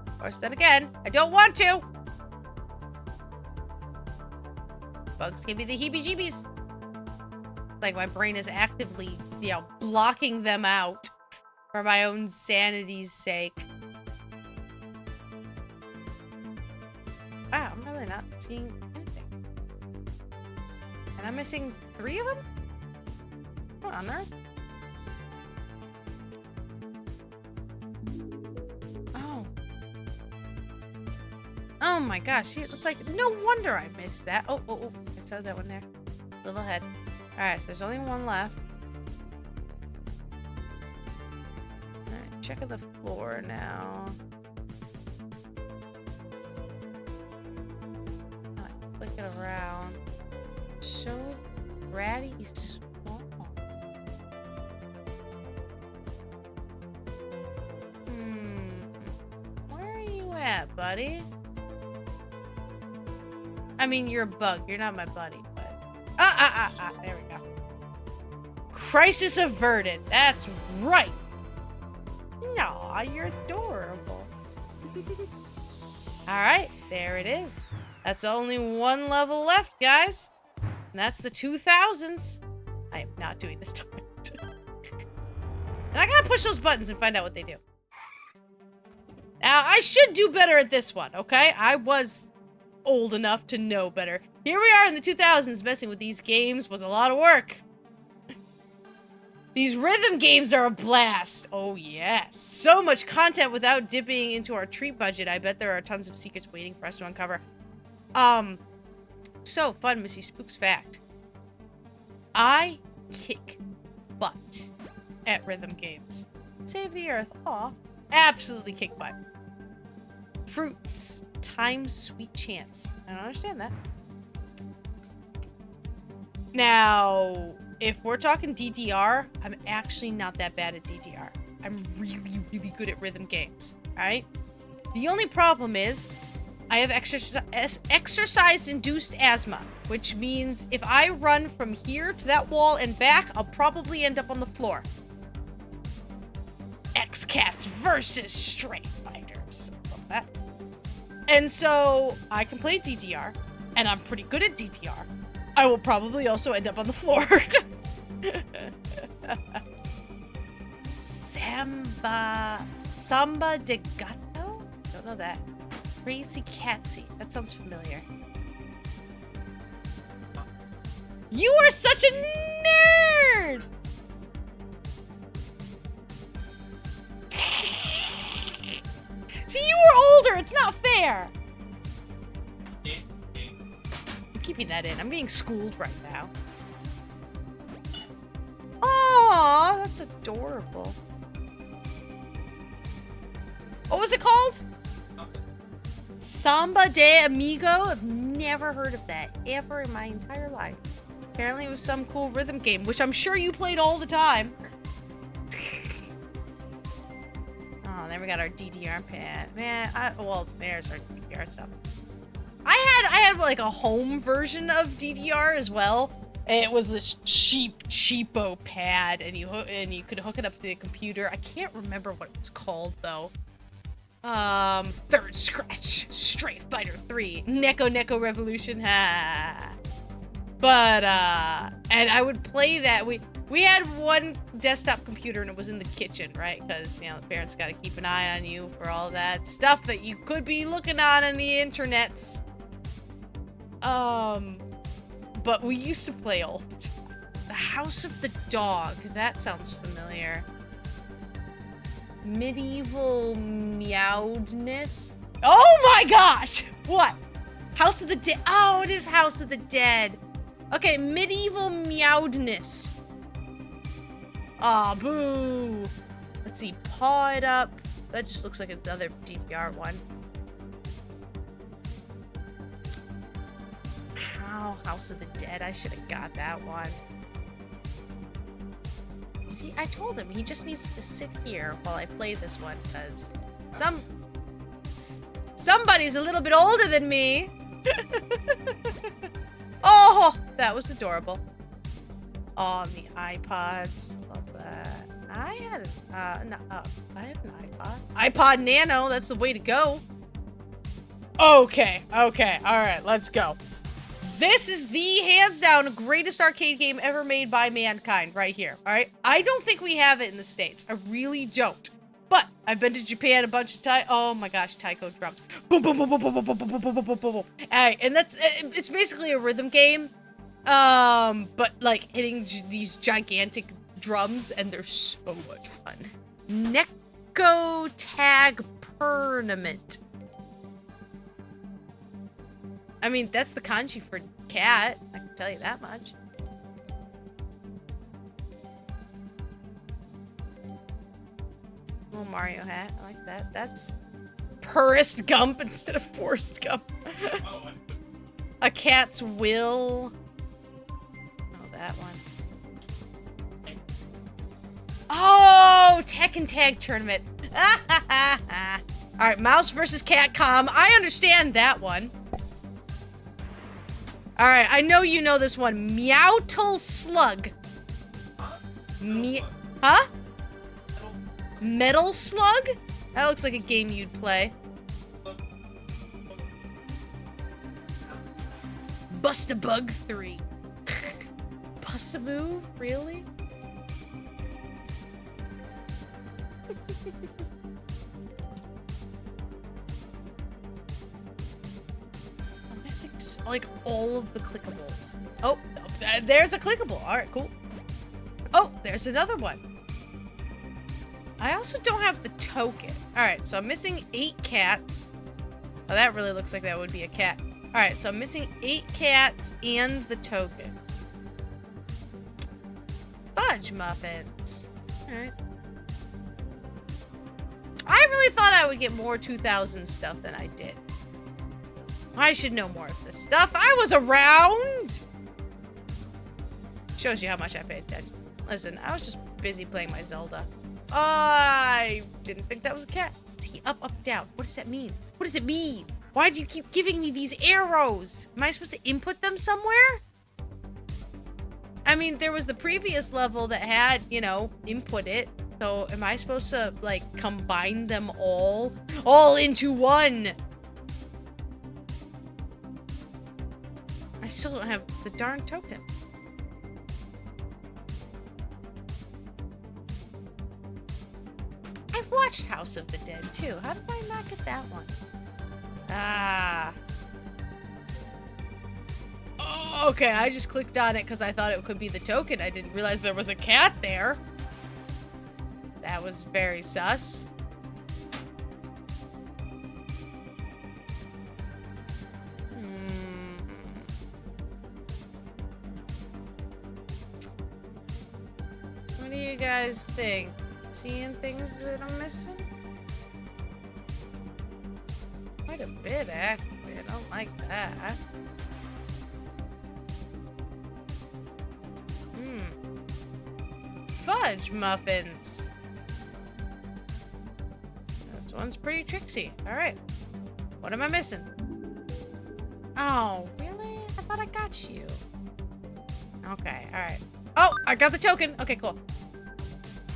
Of course, then again, I don't want to. Bugs give me the heebie-jeebies. Like my brain is actively, you know, blocking them out for my own sanity's sake. Wow, I'm really not seeing anything. And I'm missing 3 of them? What on earth? Oh my gosh, it's like, no wonder I missed that. Oh, I saw that one there. Little head. Alright, so there's only 1 left. Alright, checking the floor now. Click it around. So ratty small. Where are you at, buddy? I mean, you're a bug. You're not my buddy, but... There we go. Crisis averted. That's right. Aw, you're adorable. Alright, there it is. That's only 1 level left, guys. And that's the 2000s. I am not doing this time. And I gotta push those buttons and find out what they do. Now, I should do better at this one, okay? I was old enough to know better. Here we are in the 2000s. Messing with these games was a lot of work. These rhythm games are a blast. Oh yes, so much content without dipping into our treat budget. I bet there are tons of secrets waiting for us to uncover. So fun, Missy Spook's fact. I kick butt at rhythm games. Save the earth. Aw, absolutely kick butt. Fruits. Time's sweet chance. I don't understand that. Now, if we're talking DDR, I'm actually not that bad at DDR. I'm really, really good at rhythm games, right? The only problem is I have exercise-induced asthma, which means if I run from here to that wall and back, I'll probably end up on the floor. X-Cats versus Stray Fighters. Love that. And so I can play DDR, and I'm pretty good at DDR. I will probably also end up on the floor. Samba de Gato? Don't know that. Crazy Catsy. That sounds familiar. You are such a nerd! See, you were older. It's not fair. I'm keeping that in. I'm being schooled right now. Aww, that's adorable. What was it called? Samba de Amigo? I've never heard of that ever in my entire life. Apparently it was some cool rhythm game, which I'm sure you played all the time. Oh, then we got our DDR pad. Man, well, there's our DDR stuff. I had like a home version of DDR as well. It was this cheapo pad, and you could hook it up to the computer. I can't remember what it was called though. Third Scratch, Street Fighter 3, Neko Revolution. Ha. But and I would play that. We had one desktop computer and it was in the kitchen, right? Because, you know, the parents got to keep an eye on you for all that stuff that you could be looking on in the internets. But we used to play all the time. The House of the Dog. That sounds familiar. Medieval NERDness. Oh my gosh! What? House of the Dead. Oh, it is House of the Dead. Okay, medieval NERDness. Aw, boo. Let's see, paw it up. That just looks like another DDR one. How? House of the Dead. I should have got that one. See, I told him he just needs to sit here while I play this one, because somebody's a little bit older than me. Oh, that was adorable. On the iPods. Love that. I had an iPod. iPod Nano, that's the way to go. Okay, all right, let's go. This is the hands down greatest arcade game ever made by mankind right here, all right? I don't think we have it in the States. I really don't. But I've been to Japan a bunch of times. Oh my gosh, taiko drums. Boom, boom, boom, boom, boom, boom, boom, boom, boom, boom, boom, boom. And it's basically a rhythm game. But like hitting these gigantic drums, and they're so much fun. Neko Tag Tournament. I mean, that's the kanji for cat. I can tell you that much. Little Mario hat. I like that. That's Purist Gump instead of Forrest Gump. A cat's will. Oh, that one. Oh, Tekken Tag Tournament. All right, mouse versus cat com. I understand that one. All right, I know you know this one. Meowtle Slug. Huh? Metal Slug? That looks like a game you'd play. Bust-a-Bug 3. Bust-a-Move? Really? I'm missing like all of the clickables. Oh, there's a clickable. All right, cool. Oh, there's another one. I also don't have the token. All right, so I'm missing 8 cats. Oh, that really looks like that would be a cat. All right, so I'm missing 8 cats and the token. Fudge muffins. All right. I really thought I would get more 2000 stuff than I did. I should know more of this stuff. I was around. Shows you how much I paid attention. Listen, I was just busy playing my Zelda. I didn't think that was a cat. See, up, up, down. What does that mean? What does it mean? Why do you keep giving me these arrows? Am I supposed to input them somewhere? I mean, there was the previous level that had, you know, input it. So am I supposed to, like, combine them all into one? I still don't have the darn token. I've watched House of the Dead, too. How did I not get that one? Ah. Oh, okay, I just clicked on it because I thought it could be the token. I didn't realize there was a cat there. That was very sus. What do you guys think? Seeing things that I'm missing? Quite a bit, actually. I don't like that. Fudge muffins. This one's pretty tricksy. Alright. What am I missing? Oh, really? I thought I got you. Okay, alright. Oh, I got the token. Okay, cool.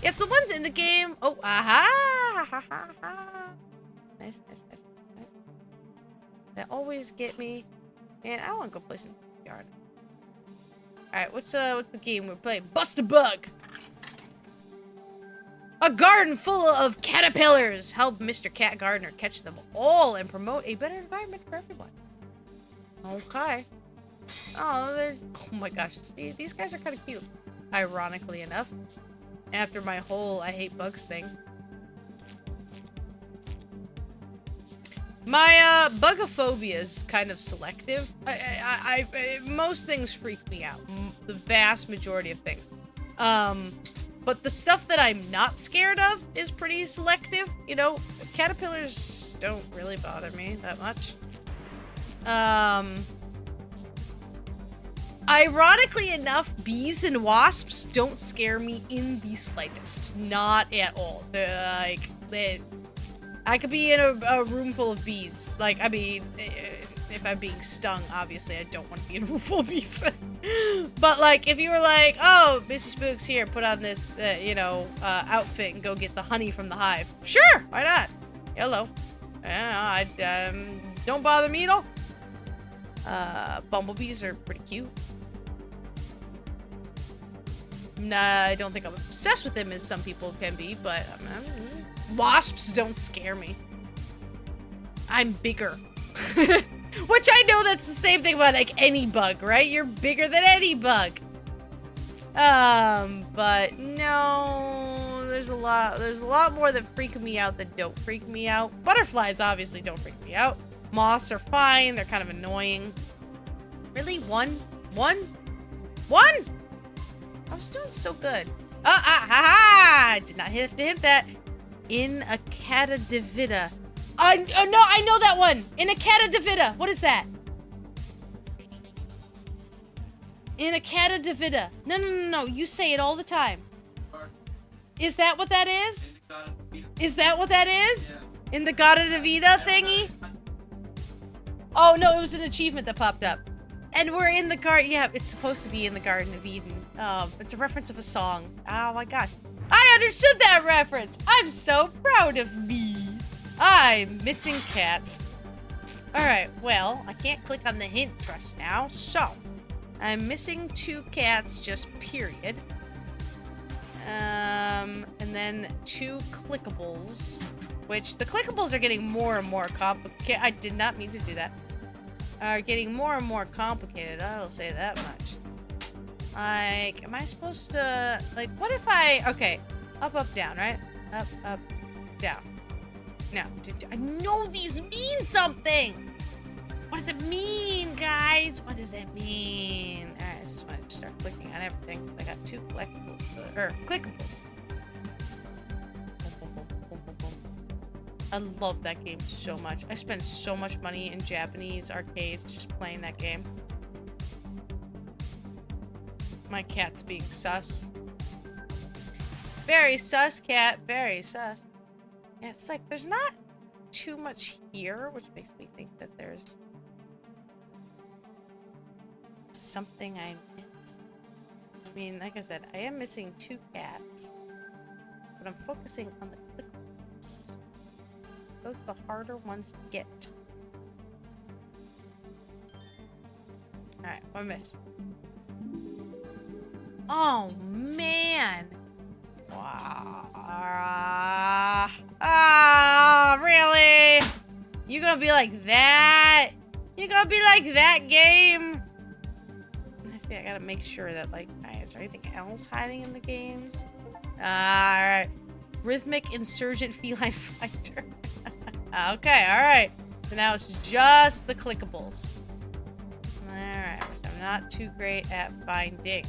It's the ones in the game. Oh, aha! Ha, ha, ha. Nice, nice, nice. That always get me. Man, I want to go play some yard. Alright, what's the game we're playing? Bust a bug! A garden full of caterpillars! Help Mr. Cat Gardener catch them all and promote a better environment for everyone. Okay. Oh my gosh. See, these guys are kind of cute. Ironically enough. After my whole I hate bugs thing. My bugophobia is kind of selective. Most things freak me out. The vast majority of things. But the stuff that I'm not scared of is pretty selective. You know, caterpillars don't really bother me that much. Ironically enough, bees and wasps don't scare me in the slightest. Not at all. I could be in a room full of bees. Like, I mean, if I'm being stung, obviously I don't want to be in a room full of bees. But, like, if you were like, oh, Missy Spooks, here, put on this, outfit and go get the honey from the hive. Sure, why not? Hello. Don't bother me at all. Bumblebees are pretty cute. Nah, I don't think I'm obsessed with them as some people can be, but wasps don't scare me. I'm bigger. Which I know that's the same thing about like any bug, right? You're bigger than any bug. But no, there's a lot more that freak me out that don't freak me out. Butterflies obviously don't freak me out. Moths are fine, they're kind of annoying. Really? One? I was doing so good. I did not have to hit that. In a cata divida. No, I know that one. In a cata divida. What is that? In a cata divida. No. You say it all the time. Is that what that is? Is that what that is? In the Gata Divida thingy? Oh, no, it was an achievement that popped up. And we're in the garden. Yeah, it's supposed to be in the Garden of Eden. It's a reference of a song. Oh my gosh. I understood that reference. I'm so proud of me. I'm missing cats. Alright, well, I can't click on the hint trust now, so I'm missing 2 cats, just period. And then 2 clickables, which the clickables are getting more and more complicated. I did not mean to do that. Are getting more and more complicated, I'll say that much. Like, am I supposed to, like, what if okay, up, down, right? Up, down. Now, I know these mean something! What does it mean, guys? What does it mean? Alright, this is when I just start clicking on everything. I got 2 collectibles, clickables. I love that game so much. I spend so much money in Japanese arcades just playing that game. My cat's being sus. Very sus, cat. Very sus. Yeah, it's like there's not too much here, which makes me think that there's something I missed. I mean, like I said, I am missing 2 cats, but I'm focusing on the clickables. Those are the harder ones to get. Alright, one miss. Oh, man. Wow. Really? You gonna be like that? You gonna be like that, game? I gotta make sure that, like, is there anything else hiding in the games? Alright. Rhythmic Insurgent Feline Fighter. Okay, alright. So now it's just the clickables. Alright, which I'm not too great at finding.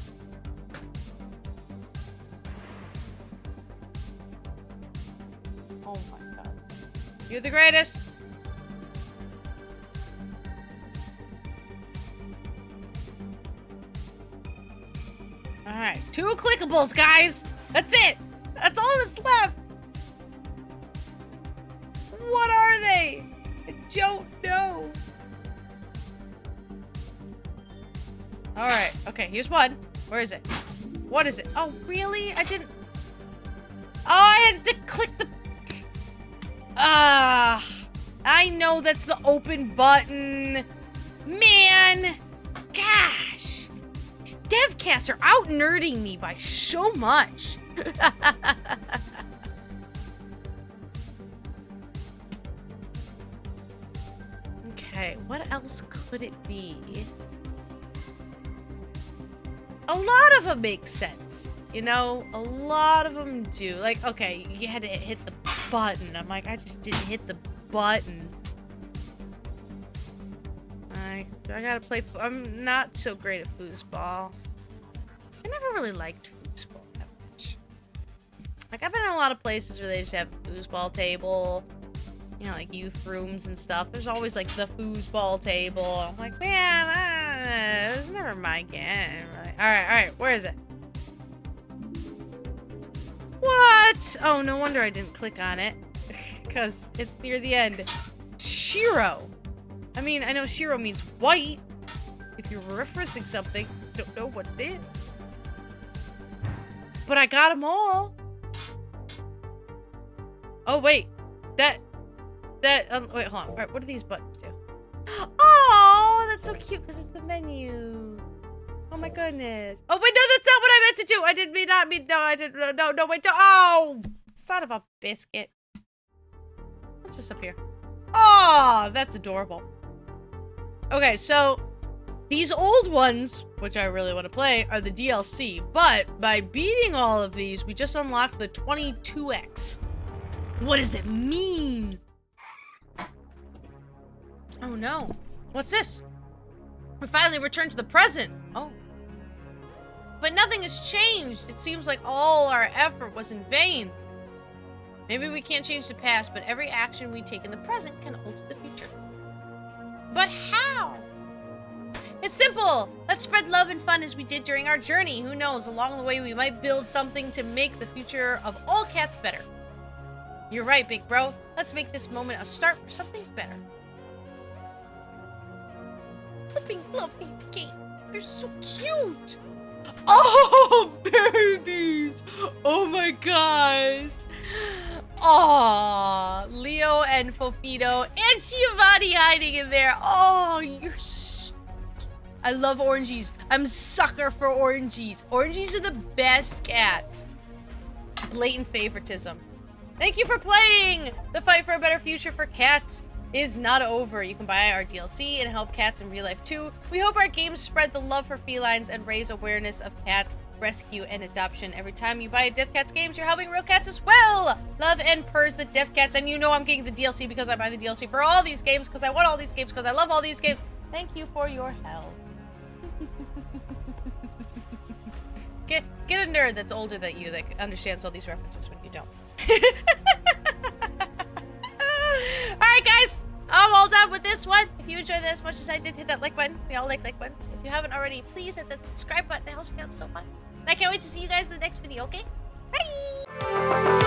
Oh my god. You're the greatest! Alright, 2 clickables, guys! That's it! That's all that's left! What are they? I don't know. Alright, okay, here's one. Where is it? What is it? Oh, really? I didn't... Oh, I had to click the... I know that's the open button. Man! Gosh! Devcats are out nerding me by so much. Okay, what else could it be? A lot of them make sense. You know, a lot of them do. Like, okay, you had to hit the button. I'm like, I just didn't hit the button. I gotta play. I'm not so great at foosball. I never really liked foosball that much. Like, I've been in a lot of places where they just have a foosball table. You know, like youth rooms and stuff. There's always like the foosball table. I'm like, man, this is never my game. Like, all right, where is it? What? Oh, no wonder I didn't click on it. Because it's near the end. Shiro. I mean, I know Shiro means white. If you're referencing something, I don't know what it is. But I got them all. Oh, wait. Wait, hold on. All right, what do these buttons do? Oh, that's so cute because it's the menu. Oh my goodness. Oh wait, no, that's not what I meant to do. I didn't mean, no, I didn't, no, wait, oh, son of a biscuit. What's this up here? Oh, that's adorable. Okay, so these old ones, which I really want to play, are the DLC, but by beating all of these, we just unlocked the 22X. What does it mean? Oh no. What's this? We finally returned to the present. Oh. But nothing has changed. It seems like all our effort was in vain. Maybe we can't change the past, but every action we take in the present can alter the future. But how? It's simple. Let's spread love and fun as we did during our journey. Who knows, along the way we might build something to make the future of all cats better. You're right, big bro. Let's make this moment a start for something better. Flipping love these games. They're so cute. Oh, babies. Oh my gosh. Aw, Leo and Fofito and Giovanni hiding in there. Oh, you're so... I love orangies. I'm a sucker for orangies. Orangies are the best cats. Blatant favoritism. Thank you for playing. The fight for a better future for cats is not over. You can buy our DLC and help cats in real life too. We hope our games spread the love for felines and raise awareness of cats, rescue, and adoption. Every time you buy a Devcats games, you're helping real cats as well. Love and purrs the Devcats, and you know I'm getting the DLC because I buy the DLC for all these games, because I want all these games, because I love all these games. Thank you for your help. Get a nerd that's older than you that understands all these references when you don't. Alright guys, I'm all done with this one. If you enjoyed that as much as I did, hit that like button. We all like buttons. If you haven't already, please hit that subscribe button. It helps me out so much. And I can't wait to see you guys in the next video, okay? Bye!